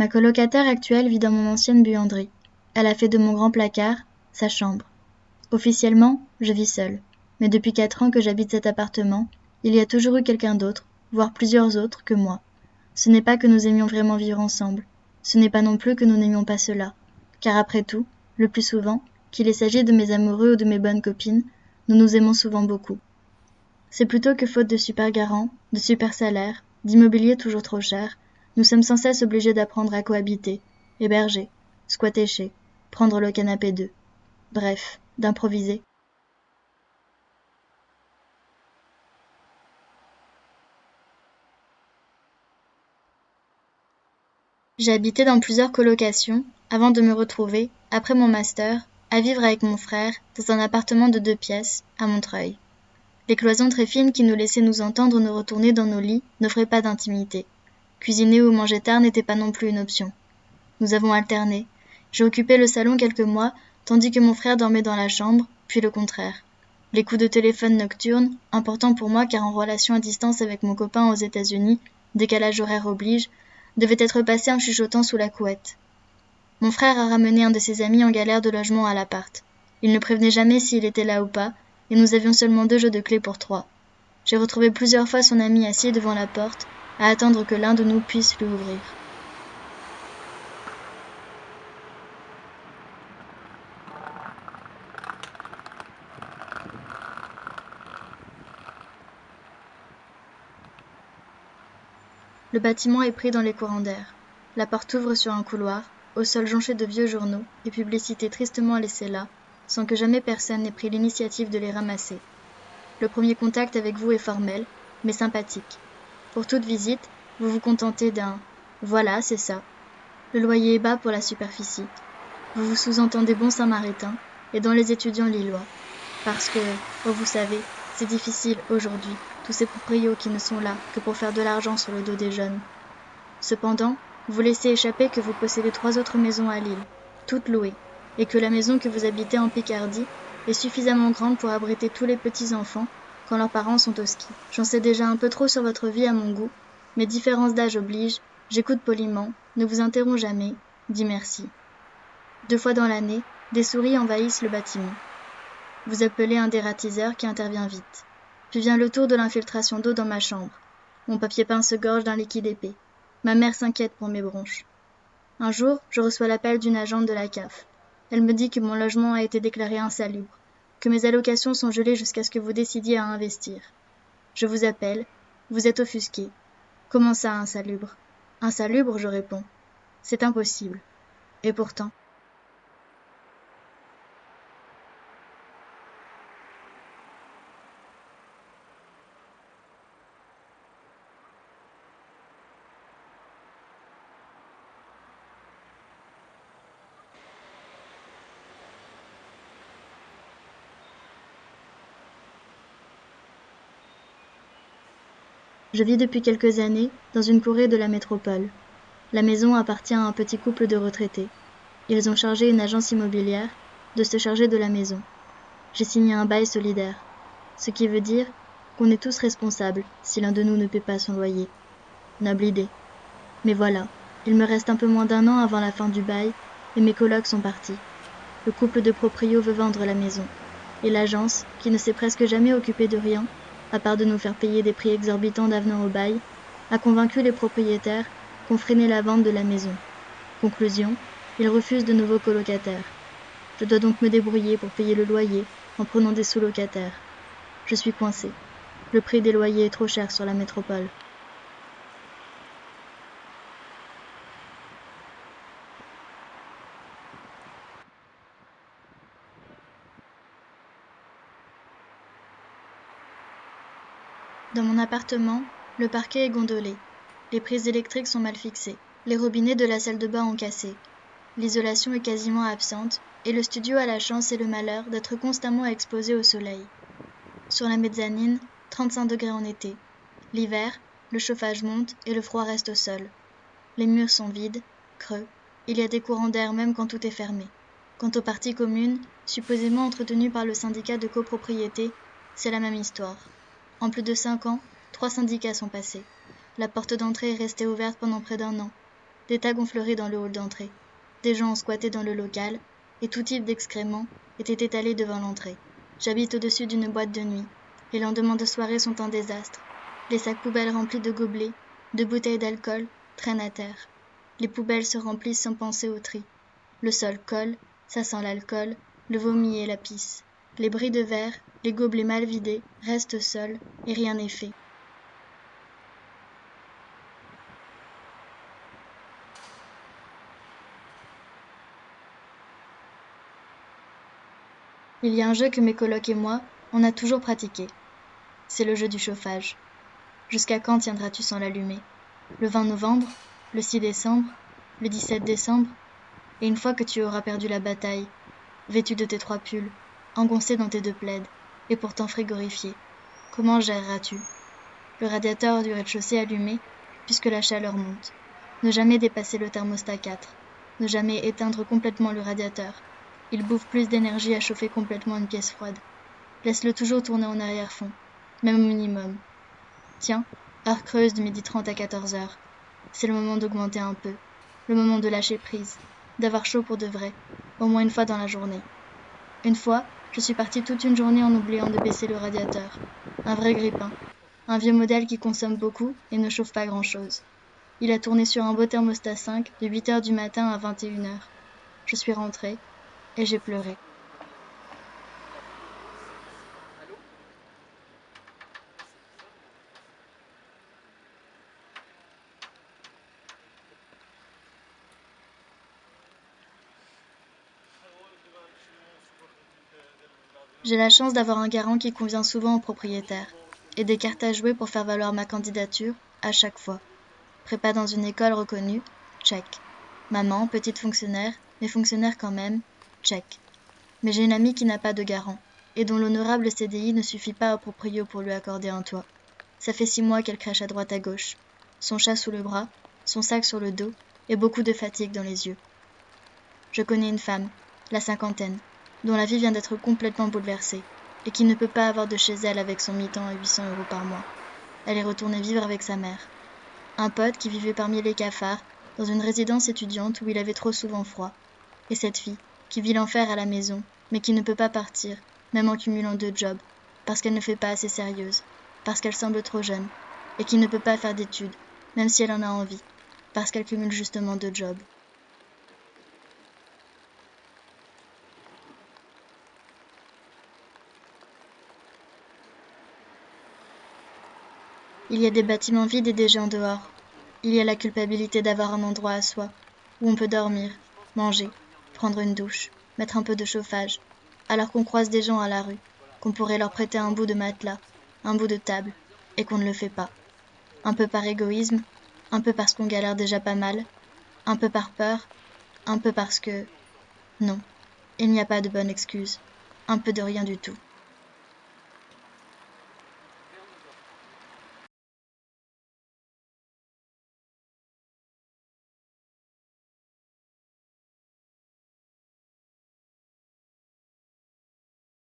Ma colocataire actuelle vit dans mon ancienne buanderie. Elle a fait de mon grand placard sa chambre. Officiellement, je vis seule. Mais depuis 4 ans que j'habite cet appartement, il y a toujours eu quelqu'un d'autre, voire plusieurs autres, que moi. Ce n'est pas que nous aimions vraiment vivre ensemble. Ce n'est pas non plus que nous n'aimions pas cela. Car après tout, le plus souvent, qu'il s'agisse de mes amoureux ou de mes bonnes copines, nous nous aimons souvent beaucoup. C'est plutôt que faute de super garants, de super salaires, d'immobilier toujours trop cher, nous sommes sans cesse obligés d'apprendre à cohabiter, héberger, squatter chez, prendre le canapé d'eux. Bref, d'improviser. J'ai habité dans plusieurs colocations avant de me retrouver, après mon master, à vivre avec mon frère dans un appartement de 2 pièces à Montreuil. Les cloisons très fines qui nous laissaient nous entendre nous retourner dans nos lits n'offraient pas d'intimité. Cuisiner ou manger tard n'était pas non plus une option. Nous avons alterné. J'ai occupé le salon quelques mois, tandis que mon frère dormait dans la chambre, puis le contraire. Les coups de téléphone nocturnes, importants pour moi car en relation à distance avec mon copain aux États-Unis, décalage horaire oblige, devaient être passés en chuchotant sous la couette. Mon frère a ramené un de ses amis en galère de logement à l'appart. Il ne prévenait jamais s'il était là ou pas, et nous avions seulement 2 jeux de clés pour 3. J'ai retrouvé plusieurs fois son ami assis devant la porte, à attendre que l'un de nous puisse lui ouvrir. Le bâtiment est pris dans les courants d'air. La porte ouvre sur un couloir, au sol jonché de vieux journaux et publicités tristement laissées là, sans que jamais personne n'ait pris l'initiative de les ramasser. Le premier contact avec vous est formel, mais sympathique. Pour toute visite, vous vous contentez d'un « voilà, c'est ça ». Le loyer est bas pour la superficie. Vous vous sous-entendez bon samaritain et dans les étudiants lillois. Parce que, oh vous savez, c'est difficile aujourd'hui, tous ces proprios qui ne sont là que pour faire de l'argent sur le dos des jeunes. Cependant, vous laissez échapper que vous possédez 3 autres maisons à Lille, toutes louées, et que la maison que vous habitez en Picardie est suffisamment grande pour abriter tous les petits-enfants quand leurs parents sont au ski. J'en sais déjà un peu trop sur votre vie à mon goût, mais différence d'âge oblige, j'écoute poliment, ne vous interromps jamais, dis merci. 2 fois dans l'année, des souris envahissent le bâtiment. Vous appelez un dératiseur qui intervient vite. Puis vient le tour de l'infiltration d'eau dans ma chambre. Mon papier peint se gorge d'un liquide épais. Ma mère s'inquiète pour mes bronches. Un jour, je reçois l'appel d'une agente de la CAF. Elle me dit que mon logement a été déclaré insalubre, que mes allocations sont gelées jusqu'à ce que vous décidiez à investir. Je vous appelle. Vous êtes offusqué. Comment ça, insalubre ? Insalubre, je réponds. C'est impossible. Et pourtant. Je vis depuis quelques années dans une courée de la métropole. La maison appartient à un petit couple de retraités. Ils ont chargé une agence immobilière de se charger de la maison. J'ai signé un bail solidaire, ce qui veut dire qu'on est tous responsables si l'un de nous ne paie pas son loyer. Noble idée. Mais voilà, il me reste un peu moins d'1 an avant la fin du bail et mes colocs sont partis. Le couple de proprios veut vendre la maison. Et l'agence, qui ne s'est presque jamais occupée de rien, à part de nous faire payer des prix exorbitants d'avenant au bail, a convaincu les propriétaires qu'on freinait la vente de la maison. Conclusion, ils refusent de nouveaux colocataires. Je dois donc me débrouiller pour payer le loyer en prenant des sous-locataires. Je suis coincée. Le prix des loyers est trop cher sur la métropole. Dans mon appartement, le parquet est gondolé. Les prises électriques sont mal fixées. Les robinets de la salle de bain ont cassé. L'isolation est quasiment absente et le studio a la chance et le malheur d'être constamment exposé au soleil. Sur la mezzanine, 35 degrés en été. L'hiver, le chauffage monte et le froid reste au sol. Les murs sont vides, creux. Il y a des courants d'air même quand tout est fermé. Quant aux parties communes, supposément entretenues par le syndicat de copropriété, c'est la même histoire. En plus de 5 ans, 3 syndicats sont passés. La porte d'entrée est restée ouverte pendant près d'1 an. Des tags ont fleuri dans le hall d'entrée. Des gens ont squatté dans le local, et tout type d'excréments était étalé devant l'entrée. J'habite au-dessus d'une boîte de nuit. Les lendemains de soirée sont un désastre. Les sacs poubelles remplis de gobelets, de bouteilles d'alcool, traînent à terre. Les poubelles se remplissent sans penser au tri. Le sol colle, ça sent l'alcool, le vomi et la pisse. Les bris de verre, les gobelets mal vidés, restent seuls, et rien n'est fait. Il y a un jeu que mes colocs et moi, on a toujours pratiqué. C'est le jeu du chauffage. Jusqu'à quand tiendras-tu sans l'allumer? Le 20 novembre? Le 6 décembre? Le 17 décembre? Et une fois que tu auras perdu la bataille, vêtu de tes 3 pulls, engoncé dans tes 2 plaids, et pourtant frigorifié, comment géreras-tu? Le radiateur du rez-de-chaussée allumé, puisque la chaleur monte. Ne jamais dépasser le thermostat 4. Ne jamais éteindre complètement le radiateur. Il bouffe plus d'énergie à chauffer complètement une pièce froide. Laisse-le toujours tourner en arrière-fond, même au minimum. Tiens, heure creuse de 12h30 à 14h. C'est le moment d'augmenter un peu. Le moment de lâcher prise. D'avoir chaud pour de vrai. Au moins une fois dans la journée. Une fois, je suis partie toute une journée en oubliant de baisser le radiateur. Un vrai grippin. Un vieux modèle qui consomme beaucoup et ne chauffe pas grand-chose. Il a tourné sur un beau thermostat 5 de 8h du matin à 21h. Je suis rentrée et j'ai pleuré. J'ai la chance d'avoir un garant qui convient souvent au propriétaire, et des cartes à jouer pour faire valoir ma candidature, à chaque fois. Prépa dans une école reconnue, check. Maman, petite fonctionnaire, mais fonctionnaire quand même, check. Mais j'ai une amie qui n'a pas de garant, et dont l'honorable CDI ne suffit pas au proprio pour lui accorder un toit. Ça fait 6 mois qu'elle crèche à droite à gauche. Son chat sous le bras, son sac sur le dos, et beaucoup de fatigue dans les yeux. Je connais une femme, la cinquantaine, dont la vie vient d'être complètement bouleversée, et qui ne peut pas avoir de chez elle avec son mi-temps à 800 € par mois. Elle est retournée vivre avec sa mère. Un pote qui vivait parmi les cafards, dans une résidence étudiante où il avait trop souvent froid. Et cette fille, qui vit l'enfer à la maison, mais qui ne peut pas partir, même en cumulant 2 jobs, parce qu'elle ne fait pas assez sérieuse, parce qu'elle semble trop jeune, et qui ne peut pas faire d'études, même si elle en a envie, parce qu'elle cumule justement 2 jobs. Il y a des bâtiments vides et des gens dehors. Il y a la culpabilité d'avoir un endroit à soi, où on peut dormir, manger, prendre une douche, mettre un peu de chauffage, alors qu'on croise des gens à la rue, qu'on pourrait leur prêter un bout de matelas, un bout de table, et qu'on ne le fait pas. Un peu par égoïsme, un peu parce qu'on galère déjà pas mal, un peu par peur, un peu parce que... Non, il n'y a pas de bonne excuse, un peu de rien du tout.